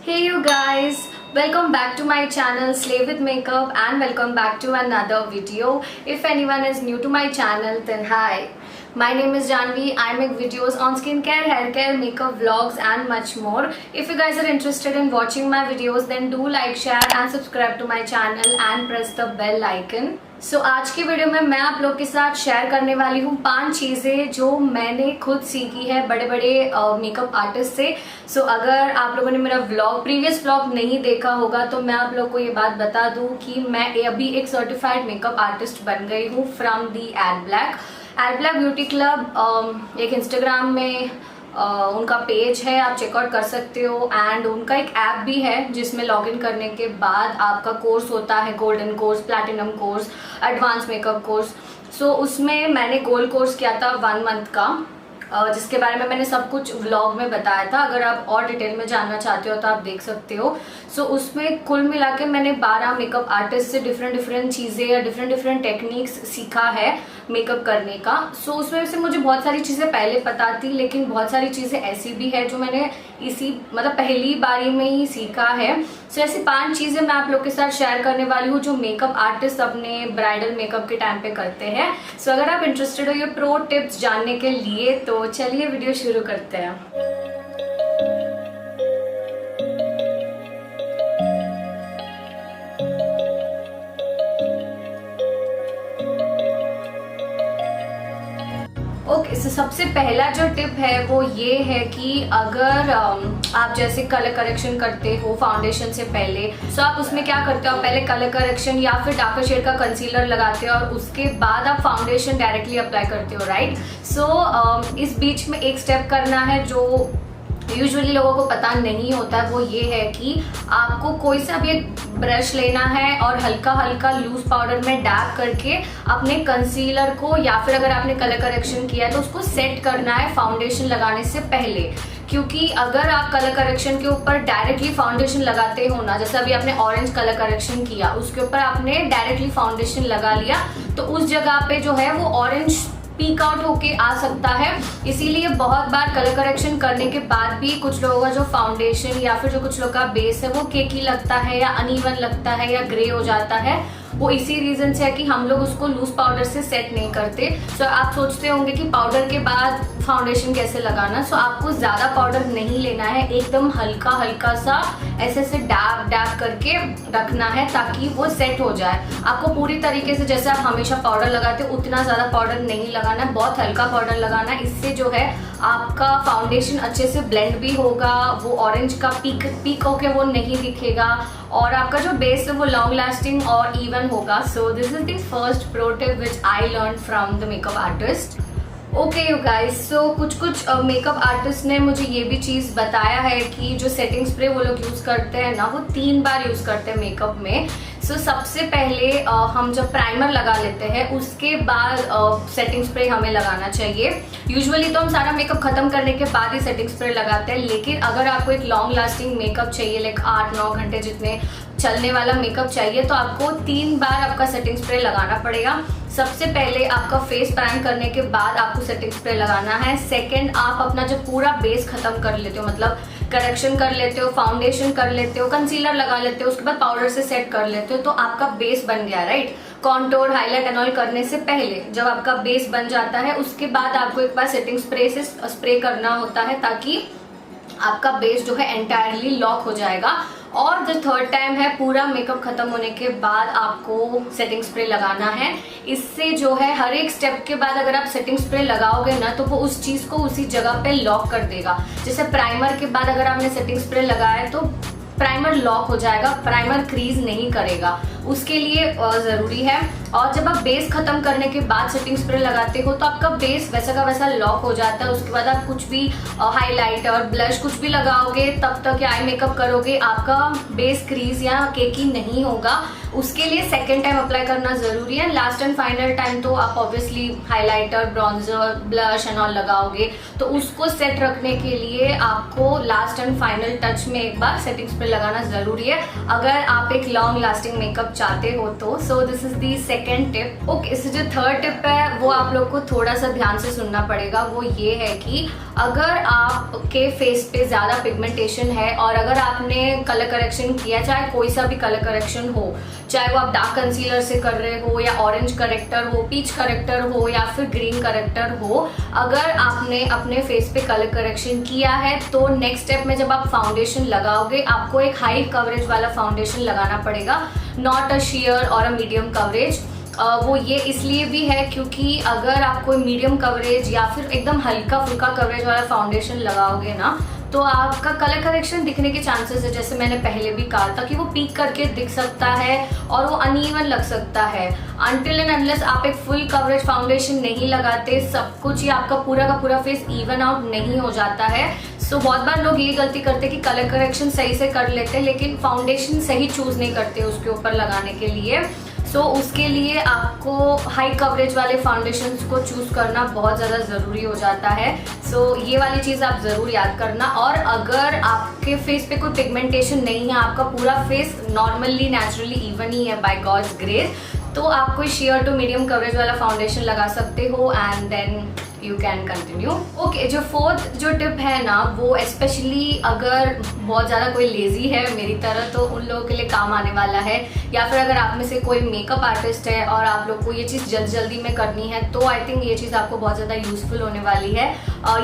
Hey you guys, welcome back to my channel Slay with Makeup and welcome back to another video. If anyone is new to my channel then hi. My name is Janvi. I make videos on skincare, hair care, makeup, vlogs and much more. If you guys are interested in watching my videos then do like, share and subscribe to my channel and press the bell icon. सो आज की video में मैं आप लोग के साथ share करने वाली हूँ 5 चीज़ें जो मैंने खुद सीखी है बड़े बड़े मेकअप आर्टिस्ट से। सो अगर आप लोगों ने मेरा प्रीवियस व्लॉग नहीं देखा होगा तो मैं आप लोग को ये बात बता दूँ कि मैं अभी एक सर्टिफाइड मेकअप आर्टिस्ट बन गई हूँ from the ad black beauty club. एक इंस्टाग्राम में उनका पेज है, आप चेकआउट कर सकते हो एंड उनका एक ऐप भी है जिसमें लॉगिन करने के बाद आपका कोर्स होता है, golden course, platinum course, advance makeup course. So उसमें मैंने गोल्ड कोर्स किया था 1 मंथ का, जिसके बारे में मैंने सब कुछ व्लॉग में बताया था। अगर आप और डिटेल में जानना चाहते हो तो आप देख सकते हो। सो उसमें कुल मिला के मैंने 12 मेकअप आर्टिस्ट से डिफरेंट चीज़ें या डिफरेंट टेक्निक्स सीखा है मेकअप करने का। सो उसमें से मुझे बहुत सारी चीज़ें पहले पता थी, लेकिन बहुत सारी चीज़ें ऐसी भी है जो मैंने पहली बारी में ही सीखा है। सो ऐसी 5 चीज़ें मैं आप लोग के साथ शेयर करने वाली हूँ जो मेकअप आर्टिस्ट अपने ब्राइडल मेकअप के टाइम पे करते हैं। सो अगर आप इंटरेस्टेड हो ये प्रो टिप्स जानने के लिए तो चलिए वीडियो शुरू करते हैं। ओके, सो सबसे पहला जो टिप है वो ये है कि अगर आप जैसे कलर करेक्शन करते हो फाउंडेशन से पहले, सो आप उसमें क्या करते हो, पहले कलर करेक्शन या फिर डार्कर शेड का कंसीलर लगाते हो और उसके बाद आप फाउंडेशन डायरेक्टली अप्लाई करते हो, राइट। सो इस बीच में एक स्टेप करना है जो यूजुअली लोगों को पता नहीं होता है। वो ये है कि आपको कोई सा भी एक ब्रश लेना है और हल्का हल्का लूज पाउडर में डैब करके अपने कंसीलर को, या फिर अगर आपने कलर करेक्शन किया है तो उसको सेट करना है फाउंडेशन लगाने से पहले। क्योंकि अगर आप कलर करेक्शन के ऊपर डायरेक्टली फाउंडेशन लगाते हो ना, जैसे अभी आपने ऑरेंज कलर करेक्शन किया, उसके ऊपर आपने डायरेक्टली फाउंडेशन लगा लिया तो उस जगह पे जो है वो ऑरेंज पीक आउट होके आ सकता है। इसीलिए बहुत बार कलर करेक्शन करने के बाद भी कुछ लोगों का जो फाउंडेशन या फिर जो कुछ लोगों का बेस है वो केकी लगता है या अनइवन लगता है या ग्रे हो जाता है। वो इसी रीजन से है कि हम लोग उसको लूज पाउडर से सेट नहीं करते। सो आप सोचते होंगे कि पाउडर के बाद फाउंडेशन कैसे लगाना। सो आपको ज्यादा पाउडर नहीं लेना है, एकदम हल्का हल्का सा ऐसे डैब करके रखना है ताकि वो सेट हो जाए। आपको पूरी तरीके से जैसे आप हमेशा पाउडर लगाते हो उतना ज्यादा पाउडर नहीं लगाना है, बहुत हल्का पाउडर लगाना है। इससे जो है आपका फाउंडेशन अच्छे से ब्लेंड भी होगा, वो ऑरेंज का पीक होके वो नहीं दिखेगा और आपका जो बेस है वो लॉन्ग लास्टिंग और इवन होगा। So this is the first pro tip which I learn from the makeup artist. Okay you guys, so कुछ मेकअप आर्टिस्ट ने मुझे ये भी चीज़ बताया है कि जो सेटिंग स्प्रे वो लोग यूज़ करते हैं ना, वो 3 बार यूज़ करते हैं मेकअप में। सो सबसे पहले हम जब प्राइमर लगा लेते हैं उसके बाद सेटिंग स्प्रे हमें लगाना चाहिए। यूजुअली तो हम सारा मेकअप खत्म करने के बाद ही सेटिंग स्प्रे लगाते हैं, लेकिन अगर आपको एक लॉन्ग लास्टिंग मेकअप चाहिए, लाइक 8-9 घंटे जितने चलने वाला मेकअप चाहिए, तो आपको 3 बार आपका सेटिंग स्प्रे लगाना पड़ेगा। सबसे पहले आपका फेस प्राइम करने के बाद आपको सेटिंग स्प्रे लगाना है। सेकंड, आप अपना जब पूरा बेस खत्म कर लेते हो, मतलब करेक्शन कर लेते हो, फाउंडेशन कर लेते हो, कंसीलर लगा लेते हो, उसके बाद पाउडर से सेट कर लेते हो, तो आपका बेस बन गया, right. Contour, highlight and all करने से पहले जब आपका बेस बन जाता है उसके बाद आपको एक बार सेटिंग स्प्रे से स्प्रे करना होता है ताकि आपका बेस जो है एंटायरली लॉक हो जाएगा। और जो थर्ड टाइम है, पूरा मेकअप खत्म होने के बाद आपको सेटिंग स्प्रे लगाना है। इससे जो है हर एक स्टेप के बाद अगर आप सेटिंग स्प्रे लगाओगे ना तो वो उस चीज को उसी जगह पे लॉक कर देगा। जैसे प्राइमर के बाद अगर आपने सेटिंग स्प्रे लगाया तो प्राइमर लॉक हो जाएगा, प्राइमर क्रीज नहीं करेगा, उसके लिए जरूरी है। और जब आप बेस खत्म करने के बाद सेटिंग स्प्रे लगाते हो तो आपका बेस वैसा का वैसा लॉक हो जाता है। उसके बाद आप कुछ भी हाईलाइटर, ब्लश कुछ भी लगाओगे, तब तक या आई मेकअप करोगे, आपका बेस क्रीज या केकी नहीं होगा। उसके लिए सेकेंड टाइम अप्लाई करना जरूरी है। लास्ट एंड फाइनल टाइम तो आप obviously highlighter, bronzer, blush and all लगाओगे, तो उसको सेट रखने के लिए आपको लास्ट एंड फाइनल टच में एक बार सेटिंग स्प्रे लगाना जरूरी है अगर आप एक लॉन्ग लास्टिंग मेकअप चाहते हो तो। सो this is the second tip. Okay, इस जो थर्ड टिप है वो आप लोग को थोड़ा सा ध्यान से सुनना पड़ेगा। वो ये है कि अगर आपके फेस पे ज़्यादा पिगमेंटेशन है और अगर आपने कलर करेक्शन किया, चाहे कोई सा भी कलर करेक्शन हो, चाहे वो आप डार्क कंसीलर से कर रहे हो या ऑरेंज करेक्टर हो, पीच करेक्टर हो या फिर ग्रीन करेक्टर हो, अगर आपने अपने फेस पे कलर करेक्शन किया है तो नेक्स्ट स्टेप में जब आप फाउंडेशन लगाओगे आपको एक हाई कवरेज वाला फाउंडेशन लगाना पड़ेगा, नॉट अ शेयर और अ मीडियम कवरेज। वो ये इसलिए भी है क्योंकि अगर आप कोई मीडियम कवरेज या फिर एकदम हल्का फुल्का कवरेज वाला फाउंडेशन लगाओगे ना तो आपका कलर करेक्शन दिखने के चांसेस है, जैसे मैंने पहले भी कहा था, कि वो पीक करके दिख सकता है और वो अनइवन लग सकता है। अनटिल एंड अनलेस आप एक फुल कवरेज फाउंडेशन नहीं लगाते सब कुछ, या आपका पूरा का पूरा फेस इवन आउट नहीं हो जाता है। सो बहुत बार लोग ये गलती करते हैं कि कलर करेक्शन सही से कर लेते हैं लेकिन फाउंडेशन सही चूज नहीं करते उसके ऊपर लगाने के लिए। सो उसके लिए आपको हाई कवरेज वाले फाउंडेशंस को चूज करना बहुत ज़्यादा ज़रूरी हो जाता है। सो ये वाली चीज़ आप ज़रूर याद करना। और अगर आपके फेस पे कोई पिगमेंटेशन नहीं है, आपका पूरा फेस नॉर्मली नेचुरली इवन ही है बाय गॉड्स ग्रेस, तो आप कोई शेयर टू मीडियम कवरेज वाला फाउंडेशन लगा सकते हो and then you can continue. Okay, जो फोर्थ जो टिप है ना वो स्पेशली अगर बहुत ज़्यादा कोई लेजी है मेरी तरह तो उन लोगों के लिए काम आने वाला है, या फिर अगर आप में से कोई मेकअप आर्टिस्ट है और आप लोग को ये चीज़ जल्दी में करनी है तो आई थिंक ये चीज़ आपको बहुत ज़्यादा यूजफुल होने वाली है।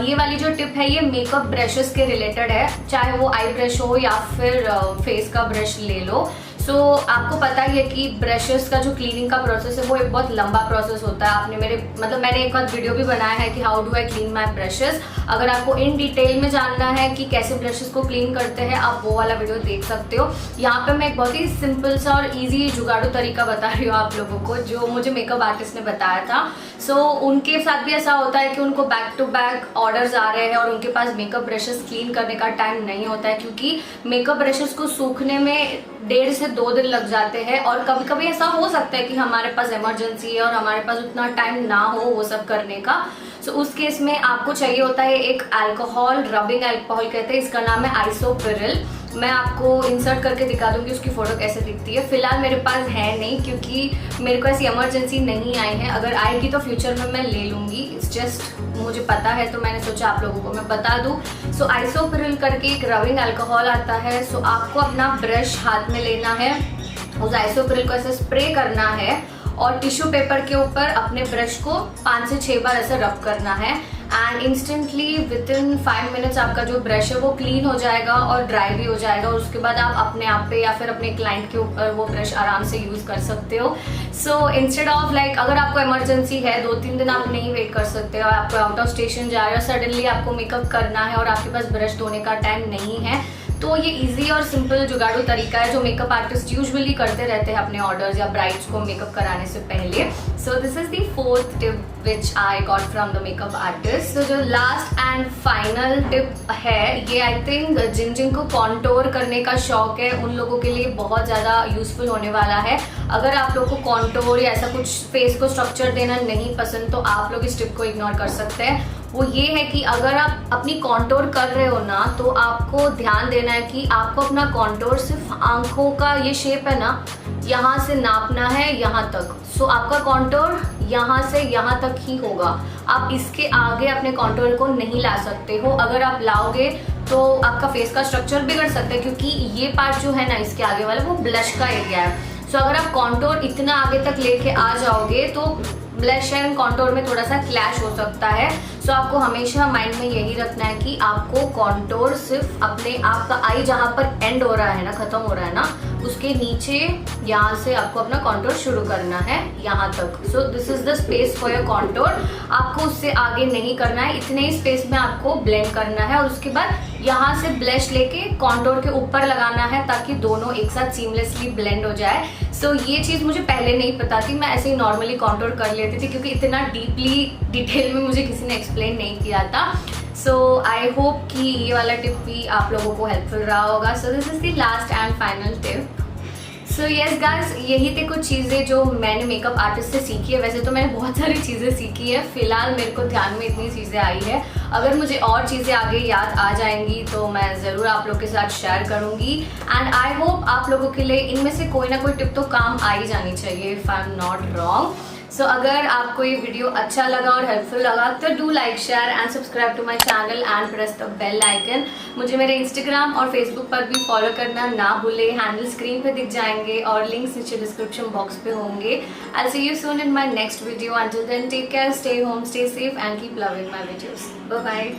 ये वाली जो टिप है ये मेकअप ब्रशेस के रिलेटेड है, चाहे वो आई ब्रश हो या फिर फेस का ब्रश ले लो। सो आपको पता ही है कि ब्रशेस का जो क्लीनिंग का प्रोसेस है वो एक बहुत लंबा प्रोसेस होता है। आपने मैंने एक बार वीडियो भी बनाया है कि how do I clean my brushes. अगर आपको इन डिटेल में जानना है कि कैसे ब्रशेस को क्लीन करते हैं आप वो वाला वीडियो देख सकते हो। यहाँ पे मैं एक बहुत ही सिंपल सा और इजी जुगाड़ू तरीका बता रही हूँ आप लोगों को जो मुझे मेकअप आर्टिस्ट ने बताया था। सो उनके साथ भी ऐसा होता है कि उनको बैक टू बैक ऑर्डर्स आ रहे हैं और उनके पास मेकअप ब्रशेस क्लीन करने का टाइम नहीं होता है क्योंकि मेकअप ब्रशेस को सूखने में 1.5 से 2 दिन लग जाते हैं। और कभी कभी ऐसा हो सकता है कि हमारे पास इमरजेंसी है और हमारे पास उतना टाइम ना हो वो सब करने का। सो उस केस में आपको चाहिए होता है एक अल्कोहल, रबिंग अल्कोहल कहते हैं, इसका नाम है आइसोपिरिल। मैं आपको इंसर्ट करके दिखा दूंगी उसकी फोटो कैसे दिखती है। फिलहाल मेरे पास है नहीं क्योंकि मेरे को ऐसी इमरजेंसी नहीं आई है, अगर आएगी तो फ्यूचर में मैं ले लूंगी। इट्स जस्ट मुझे पता है तो मैंने सोचा आप लोगों को मैं बता दूं। सो आइसोपिरिल करके एक रबिंग अल्कोहल आता है। सो आपको अपना ब्रश हाथ में लेना है, उस आइसोपिरिल को ऐसे स्प्रे करना है और टिश्यू पेपर के ऊपर अपने ब्रश को 5 से 6 बार ऐसे रब करना है and instantly with in 5 minutes आपका जो ब्रश है वो क्लीन हो जाएगा और ड्राई भी हो जाएगा। और उसके बाद आप अपने आप पे या फिर अपने क्लाइंट के ऊपर वो ब्रश आराम से यूज कर सकते हो। सो इंस्टेड ऑफ लाइक अगर आपको इमरजेंसी है 2-3 दिन आप नहीं वेट कर सकते हो, आपको आउट ऑफ स्टेशन जा रहे हो, सडनली आपको मेकअप करना है और आपके पास ब्रश धोने का टाइम नहीं है, तो ये इजी और सिंपल जुगाड़ू तरीका है जो मेकअप आर्टिस्ट यूजुअली करते रहते हैं अपने ऑर्डर्स या ब्राइड्स को मेकअप कराने से पहले। सो this is the fourth tip which I got from the makeup artist. तो जो लास्ट एंड फाइनल टिप है ये आई थिंक जिन जिनको कॉन्टोर करने का शौक है उन लोगों के लिए बहुत ज़्यादा यूजफुल होने वाला है। अगर आप लोग को कॉन्टोर या ऐसा कुछ फेस को स्ट्रक्चर देना नहीं पसंद तो आप लोग इस टिप को इग्नोर कर सकते हैं। वो ये है कि अगर आप अपनी कॉन्टोर कर रहे हो ना तो आपको ध्यान देना है कि आपको अपना कॉन्टोर सिर्फ आंखों का ये शेप है ना यहाँ से नापना है यहाँ तक। सो आपका कॉन्टोर यहाँ से यहाँ तक ही होगा, आप इसके आगे अपने कॉन्टोर को नहीं ला सकते हो। अगर आप लाओगे तो आपका फेस का स्ट्रक्चर बिगड़ सकता है क्योंकि ये पार्ट जो है ना इसके आगे वाला वो ब्लश का एरिया है। सो अगर आप कॉन्टोर इतना आगे तक लेके आ जाओगे तो ब्लश एंड कॉन्टोर में थोड़ा सा क्लैश हो सकता है। सो आपको हमेशा माइंड में यही रखना है कि आपको कॉन्टोर सिर्फ अपने आपका आई जहाँ पर एंड हो रहा है ना, खत्म हो रहा है ना, उसके नीचे यहाँ से आपको अपना कॉन्टोर शुरू करना है यहाँ तक। सो this is the space for your contour. आपको उससे आगे नहीं करना है, इतने ही स्पेस में आपको ब्लेंड करना है और उसके बाद यहाँ से ब्लश लेके कॉन्टोर के ऊपर लगाना है ताकि दोनों एक साथ सीमलेसली ब्लेंड हो जाए। सो ये चीज़ मुझे पहले नहीं पता थी, मैं ऐसे ही नॉर्मली कॉन्टोर कर लेती थी क्योंकि इतना डीपली डिटेल में मुझे किसी ने एक्सप्लेन नहीं किया था। सो आई होप कि ये वाला टिप भी आप लोगों को हेल्पफुल रहा होगा। So this is the last and final tip. So yes guys, यही थे कुछ चीज़ें जो मैंने मेकअप आर्टिस्ट से सीखी है। वैसे तो मैंने बहुत सारी चीज़ें सीखी है, फिलहाल मेरे को ध्यान में इतनी चीज़ें आई है। अगर मुझे और चीज़ें आगे याद आ जाएंगी तो मैं ज़रूर आप लोग के साथ शेयर करूँगी। एंड आई होप आप लोगों के लिए इनमें से कोई ना कोई टिप तो काम आ ही जानी चाहिए, if I am not wrong. So अगर आपको ये वीडियो अच्छा लगा और हेल्पफुल लगा तो do like, share and subscribe to my channel and press the bell icon. मुझे मेरे इंस्टाग्राम और फेसबुक पर भी फॉलो करना ना भूले। हैंडल स्क्रीन पे दिख जाएंगे और लिंक्स नीचे डिस्क्रिप्शन बॉक्स पे होंगे। I see you soon in my next video. Until then take care, stay home, stay safe and keep loving my videos. Bye bye.